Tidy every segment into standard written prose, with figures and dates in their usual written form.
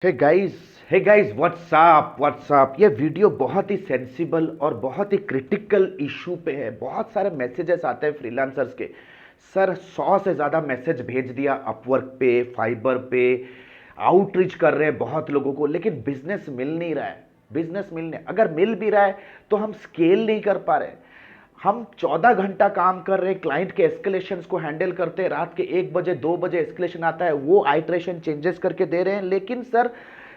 हे guys what's up. ये video बहुत ही सेंसिबल और बहुत ही क्रिटिकल इशू पे है। बहुत सारे मैसेजेस आते हैं फ्रीलांसर्स के। सर 100 से ज़्यादा मैसेज भेज दिया अपवर्क पे, फाइबर पे, आउटरीच कर रहे हैं बहुत लोगों को, लेकिन बिजनेस मिल नहीं रहा है। बिजनेस मिलने अगर मिल भी रहा है तो हम स्केल नहीं कर पा रहे। हम 14 घंटा काम कर रहे हैं, क्लाइंट के एस्केलेशंस को हैंडल करते हैं, रात के 1 बजे 2 बजे एस्केलेशन आता है, वो आइट्रेशन चेंजेस करके दे रहे हैं, लेकिन सर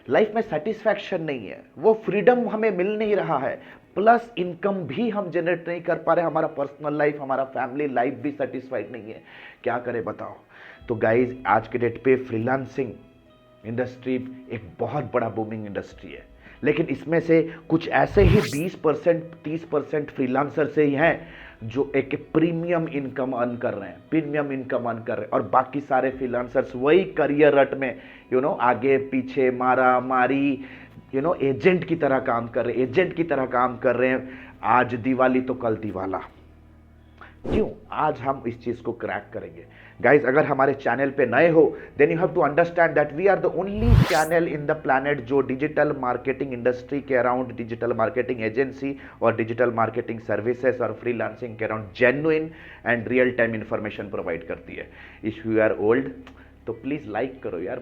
लाइफ में सेटिस्फैक्शन नहीं है, वो फ्रीडम हमें मिल नहीं रहा है, प्लस इनकम भी हम जनरेट नहीं कर पा रहे, हमारा पर्सनल लाइफ, हमारा फैमिली लाइफ भी सेटिस्फाइड नहीं है। क्या करें बताओ। तो गाइज आज के डेट पे फ्रीलांसिंग इंडस्ट्री एक बहुत बड़ा बूमिंग इंडस्ट्री है, लेकिन इसमें से कुछ ऐसे ही 20% 30% फ्रीलांसर से ही हैं जो एक प्रीमियम इनकम अर्न कर रहे हैं, प्रीमियम इनकम अर्न कर रहे हैं, और बाकी सारे फ्रीलांसर्स वही करियर रट में आगे पीछे मारा मारी एजेंट की तरह काम कर रहे हैं, एजेंट की तरह काम कर रहे हैं। आज दिवाली तो कल दिवाला। क्यों? आज हम इस चीज को क्रैक करेंगे। गाइज अगर हमारे चैनल पे नए हो then you have to understand that we are the only channel in the planet जो डिजिटल मार्केटिंग इंडस्ट्री के अराउंड, डिजिटल मार्केटिंग एजेंसी और डिजिटल मार्केटिंग सर्विसेज और फ्रीलांसिंग के around genuine and real time information provide करती है। If you are old तो please like करो यार,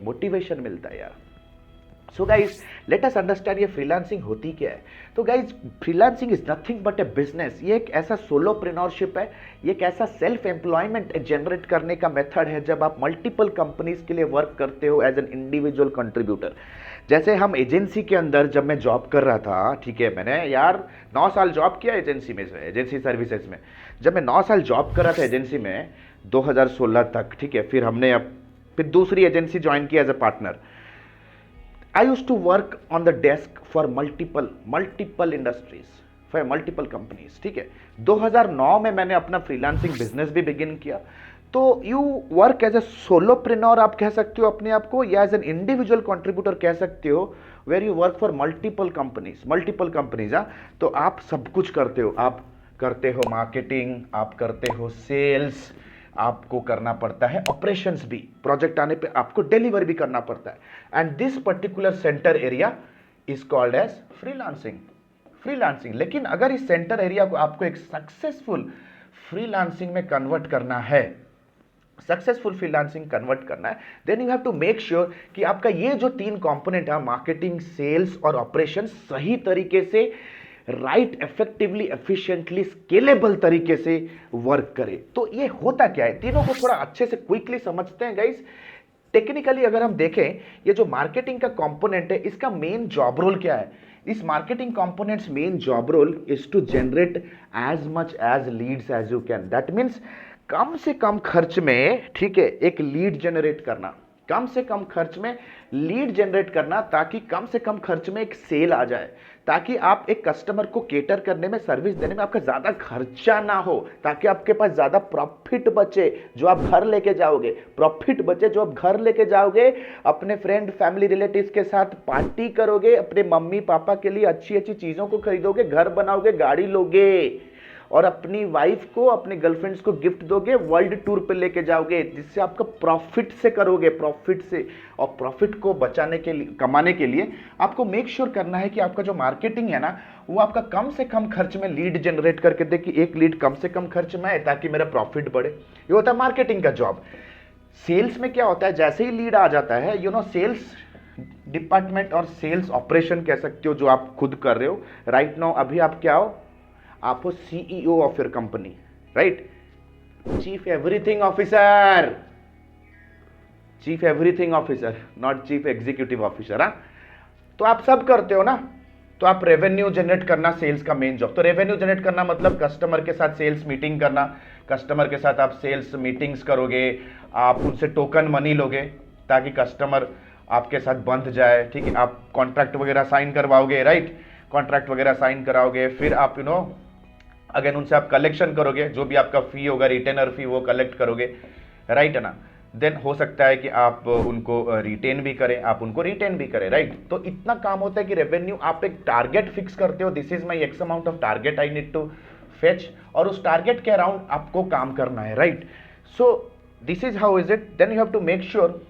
मोटिवेशन मिलता है यार। So guys let us understand ये फ्रीलांसिंग होती क्या है। तो guys freelancing is nothing but A business. ये एक ऐसा सोलोप्रेन्योरशिप है, ये एक ऐसा सेल्फ एम्प्लॉयमेंट जनरेट करने का मेथड है जब आप मल्टीपल कंपनीज के लिए वर्क करते हो एज एन इंडिविजुअल कंट्रीब्यूटर। जैसे हम एजेंसी के अंदर जब मैं जॉब कर रहा था, ठीक है, मैंने यार 9 साल जॉब किया एजेंसी में, एजेंसी सर्विसेज में। जब मैं 9 साल जॉब कर रहा था एजेंसी में 2016 तक, ठीक है, फिर हमने अब फिर दूसरी एजेंसी ज्वाइन की as a partner. I used to work on the desk for multiple industries, for multiple companies, ठीक है। 2009 में मैंने अपना फ्रीलांसिंग बिजनेस भी बिगिन किया। तो you work as a solopreneur आप कह सकते हो अपने आप को, या एज एन इंडिविजुअल कंट्रीब्यूटर कह सकते हो, where you work for multiple companies. तो आप सब कुछ करते हो, आप करते हो मार्केटिंग, आप करते हो सेल्स, आपको करना पड़ता है ऑपरेशंस भी, प्रोजेक्ट आने पे आपको डिलीवर भी करना पड़ता है। And this particular center area is called as freelancing. लेकिन अगर इस सेंटर एरिया को आपको एक सक्सेसफुल फ्रीलांसिंग में कन्वर्ट करना है, सक्सेसफुल फ्रीलांसिंग कन्वर्ट करना है, then you have to make sure कि आपका ये जो 3 कंपोनेंट है, मार्केटिंग, सेल्स और ऑपरेशन, सही तरीके से राइट, इफेक्टिवली, एफिशिएंटली, स्केलेबल तरीके से वर्क करे। तो ये होता क्या है, तीनों को थोड़ा अच्छे से क्विकली समझते हैं गाइस। टेक्निकली अगर हम देखें, ये जो मार्केटिंग का कंपोनेंट है, इसका मेन जॉब रोल क्या है? इस marketing components main job role is to generate as much as leads as you can. That means कम से कम खर्च में, ठीक है, एक लीड जनरेट करना, कम से कम खर्च में लीड जनरेट करना, ताकि कम से कम खर्च में एक सेल आ जाए, ताकि आप एक कस्टमर को केटर करने में, सर्विस देने में आपका ज्यादा खर्चा ना हो, ताकि आपके पास ज्यादा प्रॉफिट बचे जो आप घर लेके जाओगे, अपने फ्रेंड फैमिली रिलेटिव्स के साथ पार्टी करोगे, अपने मम्मी पापा के लिए अच्छी अच्छी चीजों को खरीदोगे, घर बनाओगे, गाड़ी लोगे, और अपनी वाइफ को, अपने गर्लफ्रेंड्स को गिफ्ट दोगे, वर्ल्ड टूर पे लेके जाओगे, जिससे आपका प्रॉफिट से करोगे, प्रॉफिट से। और प्रॉफिट को बचाने के लिए, कमाने के लिए आपको मेक श्योर करना है कि आपका जो मार्केटिंग है ना, वो आपका कम से कम खर्च में लीड जनरेट करके दे, कि एक लीड कम से कम खर्च में आए ताकि मेरा प्रॉफिट बढ़े। ये होता है मार्केटिंग का जॉब। सेल्स में क्या होता है, जैसे ही लीड आ जाता है, सेल्स डिपार्टमेंट और सेल्स ऑपरेशन कह सकते हो, जो आप खुद कर रहे हो राइट नाउ। अभी आप क्या हो? आप हो CEO of your company, right? Chief everything officer, not chief executive officer. हाँ, तो आप सब करते हो ना। तो आप रेवेन्यू जनरेट करना सेल्स का मेन जॉब। तो रेवेन्यू जनरेट करना मतलब कस्टमर के साथ सेल्स मीटिंग करना, कस्टमर के साथ आप सेल्स मीटिंग्स करोगे, आप उनसे टोकन मनी लोगे ताकि कस्टमर आपके साथ बंध जाए, ठीक है। आप कॉन्ट्रैक्ट वगैरह साइन करवाओगे, राइट? कॉन्ट्रैक्ट वगैरह साइन कराओगे, फिर आप अगेन उनसे आप कलेक्शन करोगे, जो भी आपका फी होगा, रिटेनर फी, वो कलेक्ट करोगे, राइट है ना। देन हो सकता है कि आप उनको रिटेन भी करें, राइट? तो इतना काम होता है कि रेवेन्यू, आप एक टारगेट फिक्स करते हो, this is my x amount of target I need to fetch, और उस टारगेट के अराउंड आपको काम करना है, right? So this is how is it. Then you have to make sure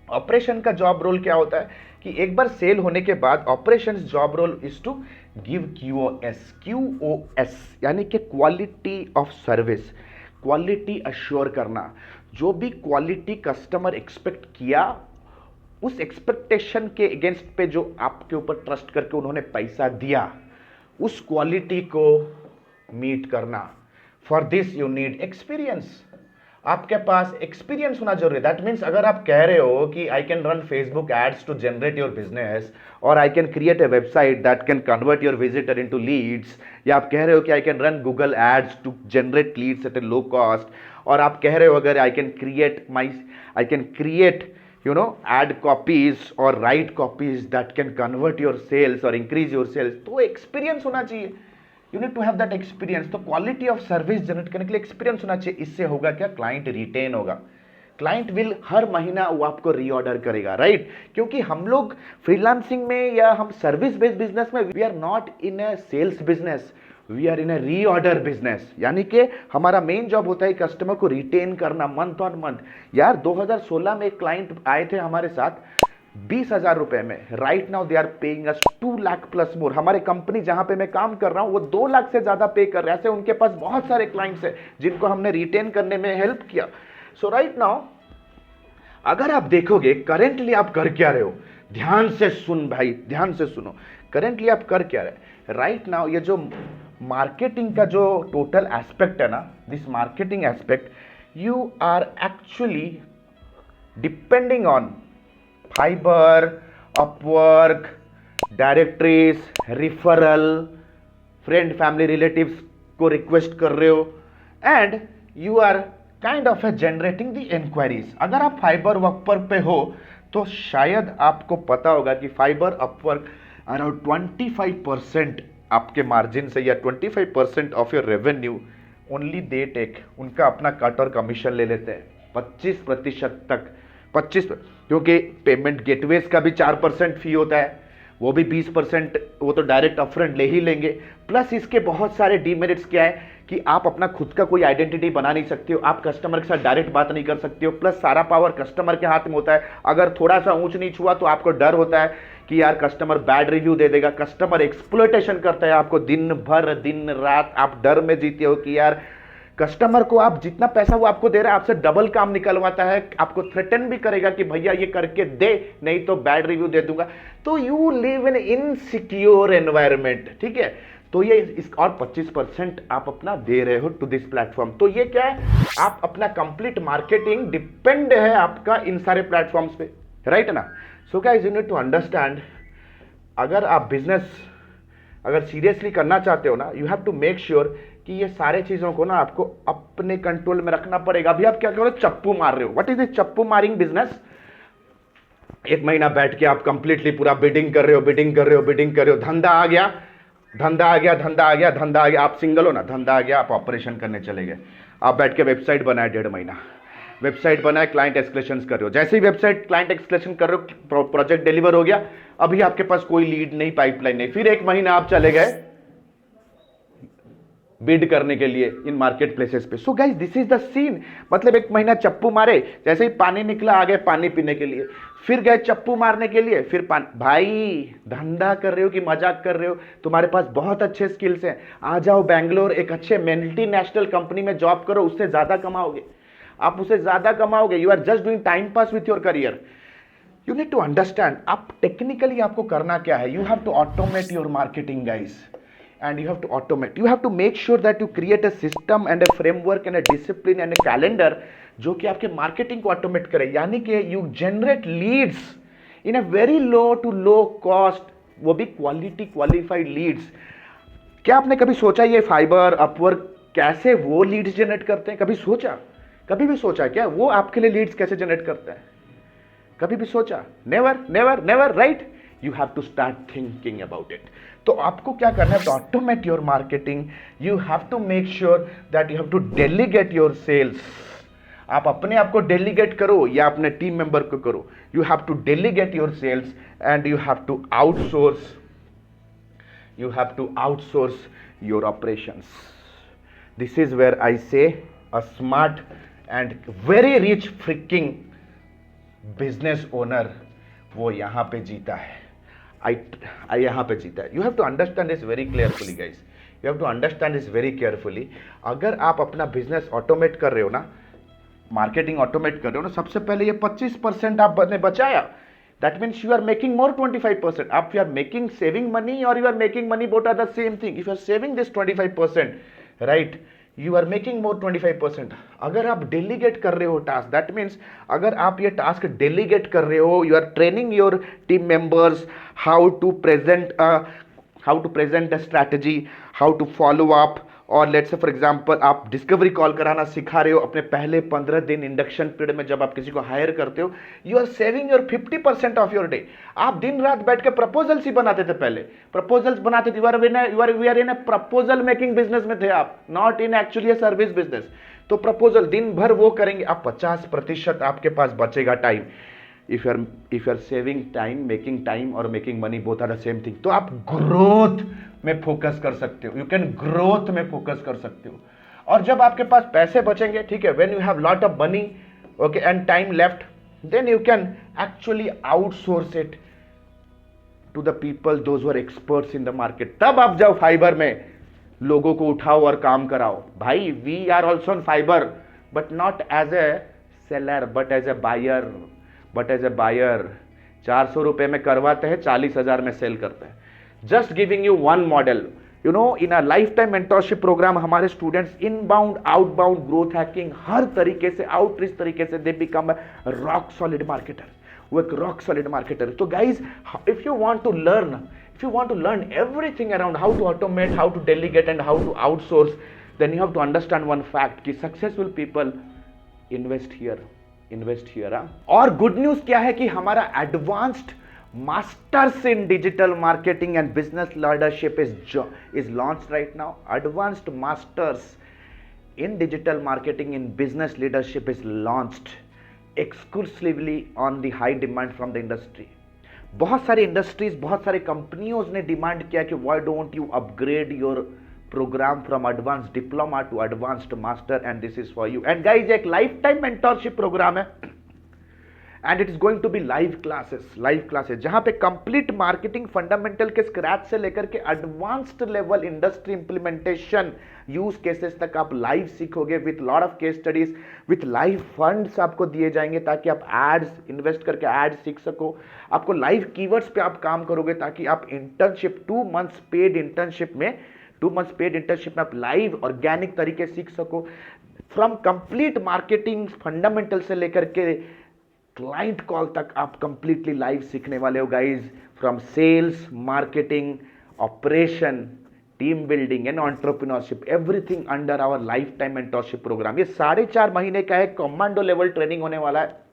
operation का जॉब रोल क्या होता है कि एक बार सेल होने के बाद operations job role is to give QoS यानी कि quality of service, quality assure करना। जो भी क्वालिटी कस्टमर एक्सपेक्ट किया उस एक्सपेक्टेशन के अगेंस्ट पे जो आपके ऊपर ट्रस्ट करके उन्होंने पैसा दिया उस क्वालिटी को मीट करना। For this you need experience. आपके पास एक्सपीरियंस होना जरूरी है। दैट मीन्स अगर आप कह रहे हो कि I can run Facebook ads to generate your business और I can create a website that can convert your visitor into leads, या आप कह रहे हो कि I can run Google ads to generate leads at a low cost, और आप कह रहे हो अगर I can create ad copies or write copies that can convert your sales or increase your sales, तो एक्सपीरियंस होना चाहिए। You need to have that experience. तो क्वालिटी ऑफ सर्विस जनरेट करने के लिए एक्सपीरियंस होना चाहिए। इससे होगा क्या, क्लाइंट रिटेन होगा। क्लाइंट विल हर महीना वो आपको रीऑर्डर करेगा, राइट? क्योंकि हम लोग फ्रीलांसिंग में या हम सर्विस बेस्ड बिजनेस में we are not in a sales business, we are in a reorder business. यानी कि हमारा मेन जॉब होता है कस्टमर को रिटेन करना मंथ ऑन मंथ। यार 2016 में एक क्लाइंट आए थे हमारे साथ 20,000 रुपए में। Right now they are paying us 2 lakh plus more. हमारे कंपनी जहां पे मैं काम कर रहा हूं वो 2 लाख से ज्यादा पे कर रहे हैं। ऐसे उनके पास बहुत सारे क्लाइंट्स हैं जिनको हमने रिटेन करने में हेल्प किया। सो राइट नाउ अगर आप देखोगे करेंटली आप कर क्या रहे हो, ध्यान से सुन भाई, ध्यान से सुनो। करेंटली आप कर क्या रहे राइट नाउ, ये जो मार्केटिंग का जो टोटल एस्पेक्ट है ना, this marketing aspect, you are actually depending on Fiverr, Upwork, directories, referral, friend family relatives को रिक्वेस्ट कर रहे हो and you are kind of a generating the inquiries. अगर आप फाइबर अपवर्क पे हो तो शायद आपको पता होगा कि फाइबर अपवर्क अराउंड 25% आपके मार्जिन से या 25% of your revenue only they take, उनका अपना कट और कमीशन ले लेते हैं 25% तक। 25, क्योंकि पेमेंट गेटवेज का भी 4% फी होता है, वो भी 20% वो तो डायरेक्ट अपफ्रंट ले ही लेंगे। प्लस इसके बहुत सारे डीमेरिट्स क्या है कि आप अपना खुद का कोई आइडेंटिटी बना नहीं सकते हो, आप कस्टमर के साथ डायरेक्ट बात नहीं कर सकते हो, प्लस सारा पावर कस्टमर के हाथ में होता है। अगर थोड़ा सा ऊंच नीच हुआ तो आपको डर होता है कि यार कस्टमर बैड रिव्यू दे देगा, कस्टमर एक्सप्लॉयटेशन करता है आपको दिन भर दिन रात, आप डर में जीते हो कि यार कस्टमर को आप जितना पैसा वो आपको दे रहा है आपसे डबल काम निकलवाता है, आपको थ्रेटन भी करेगा कि भैया ये करके दे नहीं तो बैड रिव्यू दे दूंगा। तो you live in insecure environment, ठीक है? तो ये इस और 25% आप अपना दे रहे हो टू दिस प्लेटफॉर्म। तो ये क्या है, आप अपना कंप्लीट मार्केटिंग डिपेंड है आपका इन सारे प्लेटफॉर्म्स पे, राइट ना? So guys you need to understand, अगर आप बिजनेस अगर सीरियसली करना चाहते हो ना, you have to make sure कि ये सारे चीजों को ना आपको अपने कंट्रोल में रखना पड़ेगा। अभी आप क्या कर रहे हो, चप्पू मार रहे हो। व्हाट इज दिस चप्पू मारिंग बिजनेस? एक महीना बैठ के आप कंप्लीटली पूरा बिडिंग कर रहे हो, बिडिंग कर रहे हो, बिडिंग कर रहे हो, धंधा आ गया, धंधा आ गया, धंधा आ गया, धंधा आ गया, आप सिंगल हो ना, धंधा आ गया, आप ऑपरेशन करने चले गए, आप बैठ के वेबसाइट बनाए 1.5 महीना, वेबसाइट बनाए, क्लाइंट एक्सक्लेशन कर रहे हो। जैसे ही वेबसाइट क्लाइंट एक्सक्लेशन कर रहे हो, प्रोजेक्ट डिलीवर हो गया, अभी आपके पास कोई लीड नहीं, पाइपलाइन नहीं, फिर 1 महीना आप चले गए बिड करने के लिए इन मार्केट प्लेसेस पे। So guys this is the scene, मतलब 1 महीना चप्पू मारे, जैसे ही पानी निकला आ गए पानी पीने के लिए, फिर गए चप्पू मारने के लिए, फिर पानी। भाई धंधा कर रहे हो कि मजाक कर रहे हो? तुम्हारे पास बहुत अच्छे स्किल्स हैं, आ जाओ बैंगलोर, एक अच्छे मल्टीनेशनल कंपनी में जॉब करो, उससे ज्यादा कमाओगे, आप उससे ज्यादा कमाओगे। You are just doing time pass with your career. You need to understand, आप टेक्निकली आपको करना क्या है, you have to automate your marketing guys, and you have to automate, you have to make sure that you create a system and a framework and a discipline and a calendar जो कि आपके marketing को automate करे। यानी कि you generate leads in a very low to low cost, वो भी quality qualified Leeds. क्या आपने कभी सोचा ये फाइबर अपवर्क कैसे वो लीड्स जनरेट करते हैं? कभी सोचा? कभी भी सोचा क्या वो आपके लिए लीड्स कैसे जनरेट करते हैं? कभी भी सोचा? Never never never, right? You have to start thinking about it. तो आपको क्या करना है, तो automate your marketing, you have to make sure that you have to delegate your sales. आप अपने आप को डेलीगेट करो या अपने टीम मेंबर को करो, you have to delegate your sales and you have to outsource your operations. This is where I say a smart and very rich fricking business owner वो यहाँ पे जीता है, आई यहाँ पे जीता है। You have to understand this very clearfully guys, you have to understand this very carefully. अगर आप अपना बिजनेस ऑटोमेट कर रहे हो ना, मार्केटिंग ऑटोमेट कर रहे हो ना, सबसे पहले ये 25% आपने बचाया, that means you are making more 25%। आप you are making saving money और you are making money, both are the same thing. If you are saving this 25%, right, you are making more 25%। अगर आप डेलीगेट कर रहे हो task, that means अगर आप ये टास्क डेलीगेट कर रहे हो, you are training your team members how to present a strategy, how to follow up, और लेट्स से फॉर एग्जांपल आप डिस्कवरी कॉल कराना सिखा रहे हो अपने पहले 15 दिन इंडक्शन पीरियड में, जब आप किसी को हायर करते हो, you are saving your 50% of your day. आप दिन रात बैठ के प्रपोजल्स ही बनाते थे, पहले प्रपोजल्स बनाते थे, we are in a proposal making business में थे आप, not in actually service business. तो प्रपोजल दिन भर वो करेंगे, आप 50% आपके पास बचेगा time. If you are saving time और making money, both are the same thing. तो आप ग्रोथ में फोकस कर सकते हो, यू कैन ग्रोथ में फोकस कर सकते हो। और जब आपके पास पैसे बचेंगे, ठीक है, when you have lot of money, okay, and time left, then you can actually outsource it to the people those who are experts in the market. तब आप जाओ फाइबर में, लोगों को उठाओ और काम कराओ। भाई, we are also on Fiverr, but not as a seller, but as a buyer, 400 रुपए में करवाते हैं, 40,000 में सेल करते हैं। Just giving you one model, you know, in a lifetime mentorship program हमारे students inbound, outbound, growth hacking, हर तरीके से, आउटरीच तरीके से, they become a rock solid marketer. वो एक रॉक सॉलिड मार्केटर। तो guys, if you want to learn everything around how to automate, how to delegate and how to outsource, then you have to understand one fact कि successful people invest here. और good news क्या है कि हमारा advanced masters in digital marketing and business leadership is launched right now. Advanced masters in digital marketing in business leadership is launched exclusively on the high demand from the industry. बहुत सारी industries, बहुत सारी कंपनियों ने demand किया कि why don't you upgrade your program from advanced diploma to advanced master, and this is for you. And guys, एक lifetime mentorship program है, and it is going to be live classes जहां पे complete marketing fundamental के scratch से लेकर के advanced level industry implementation use cases तक आप live सीखोगे, with lot of case studies, with live funds आपको दिए जाएंगे ताकि आप ads invest करके ads सीख सको। आपको live keywords पे आप काम करोगे ताकि आप internship 2 months paid internship में आप लाइव ऑर्गेनिक तरीके सीख सको। फ्रॉम कंप्लीट मार्केटिंग फंडामेंटल से लेकर के क्लाइंट कॉल तक आप कंप्लीटली लाइव सीखने वाले हो guys. From sales, marketing, operation, team building and entrepreneurship, everything under our lifetime mentorship programme. ये 4.5 महीने का है, कमांडो लेवल ट्रेनिंग होने वाला है,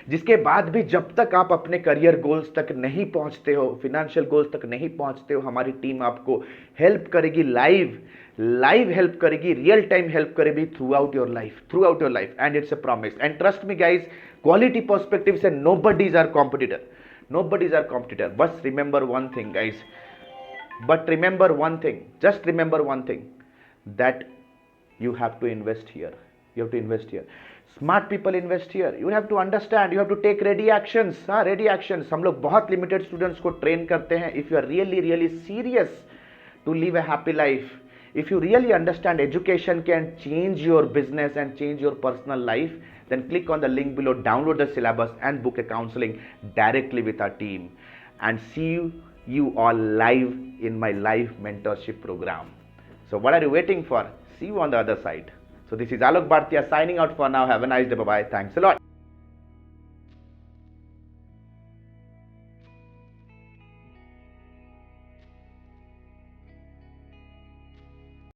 जिसके बाद भी जब तक आप अपने करियर गोल्स तक नहीं पहुंचते हो, फाइनेंशियल गोल्स तक नहीं पहुंचते हो, हमारी टीम आपको हेल्प करेगी, लाइव हेल्प करेगी, रियल टाइम हेल्प करेगी through out your life, and it's a promise. And trust me guys, quality perspective से नोबडीज आर कॉम्पिटिटर। बस remember one thing guys, just remember one thing, that you have to invest here. Smart people invest here. You have to understand, you have to take ready actions. ready actions हम लोग बहुत limited students को train करते हैं। If you are really serious to live a happy life, if you really understand education can change your business and change your personal life, then click on the link below, download the syllabus and book a counseling directly with our team, and see you all live in my live mentorship program. So what are you waiting for? See you on the other side. So this is Alok Bhartia signing out for now. Have a nice day. Bye bye. Thanks a lot.